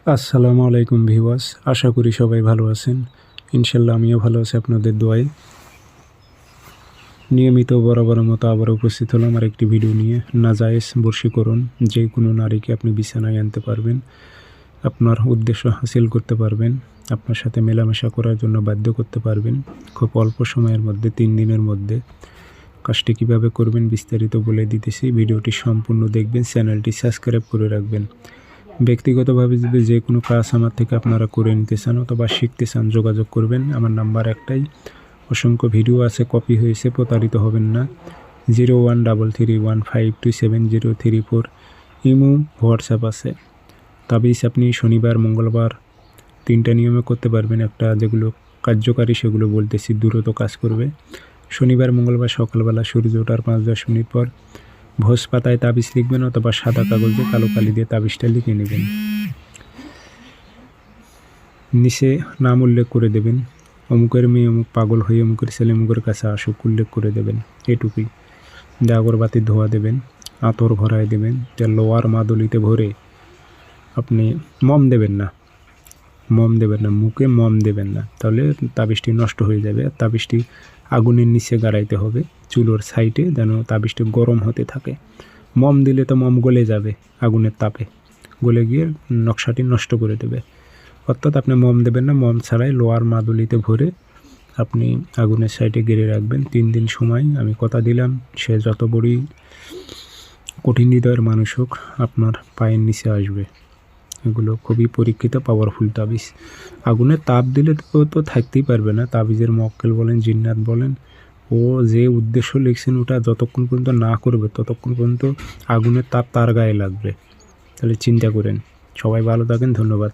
আসসালামু আলাইকুম ভিউয়ার্স, আশা করি সবাই ভালো আছেন। ইনশাল্লাহ আমিও ভালো আছি আপনাদের দোয়ায়। নিয়মিত বরাবরের মতো আবার উপস্থিত হলাম আর একটি ভিডিও নিয়ে। নাজায়েজ বশীকরণ, যে কোনো নারীকে আপনি বিছানায় আনতে পারবেন, আপনার উদ্দেশ্য হাসিল করতে পারবেন, আপনার সাথে মেলামেশা করার জন্য বাধ্য করতে পারবেন খুব অল্প সময়ের মধ্যে, 3 দিনের মধ্যে। কাজটি কীভাবে করবেন বিস্তারিত বলে দিতেছি, ভিডিওটি সম্পূর্ণ দেখবেন, চ্যানেলটি সাবস্ক্রাইব করে রাখবেন। ব্যক্তিগতভাবে যদি যে কোনো কাজ আমার থেকে আপনারা করে নিতে চান অথবা শিখতে চান, যোগাযোগ করবেন। আমার নাম্বার একটাই, অসংখ্য ভিডিও আছে, কপি হয়েছে, প্রতারিত হবেন না। 013315270034। ইমো, হোয়াটসঅ্যাপ আছে। তাবিজ আপনি শনিবার মঙ্গলবার 3টা নিয়মে করতে পারবেন। একটা যেগুলো কার্যকারী সেগুলো বলতেছি, দ্রুত কাজ করবে। শনিবার মঙ্গলবার সকালবেলা সূর্য ওঠার 5-10 মিনিট পর ভোজ পাতায় তাবিজ লিখবেন অথবা সাদা কাগজে কালো কালি দিয়ে তাবিজটা লিখে নেবেন। নিচে নাম উল্লেখ করে দেবেন, অমুকের মেয়ে অমুক পাগল হয়ে অমুকের ছেলে অমুকের কাছে আসুক, উল্লেখ করে দেবেন। এটুকুই। আগরবাতি ধোয়া দেবেন, আতর ভরায় দেবেন, লোয়ার মাদুলিতে ভরে আপনি মম দেবেন না, মুখে মম দেবেন না, তাহলে তাবিজটি নষ্ট হয়ে যাবে। আর তাবিজটি আগুনের নিচে গাড়াইতে হবে, চুলোর সাইডে, যেন তাবিজটি গরম হতে থাকে। মম দিলে তো মম গলে যাবে, আগুনের তাপে গলে গিয়ে নকশাটি নষ্ট করে দেবে। অর্থাৎ আপনি মম দেবেন না, মম ছাড়াই লোয়ার মাদুলিতে ভরে আপনি আগুনের সাইডে গেড়ে রাখবেন 3 দিন সময়। আমি কথা দিলাম, সে যত বড়ই কঠিন হৃদয়ের মানুষ হোক, আপনার পায়ের নিচে আসবে। এগুলো খুবই পরীক্ষিত পাওয়ারফুল তাবিজ। আগুনের তাপ দিলে তো থাকতেই পারবে না। তাবিজের মক্কেল বলেন, জিন্নাত বলেন, ও যে উদ্দেশ্য লিখছেন ওটা যতক্ষণ পর্যন্ত না করবে ততক্ষণ পর্যন্ত আগুনের তাপ তার গায়ে লাগবে। তাহলে চিন্তা করেন। সবাই ভালো থাকেন, ধন্যবাদ।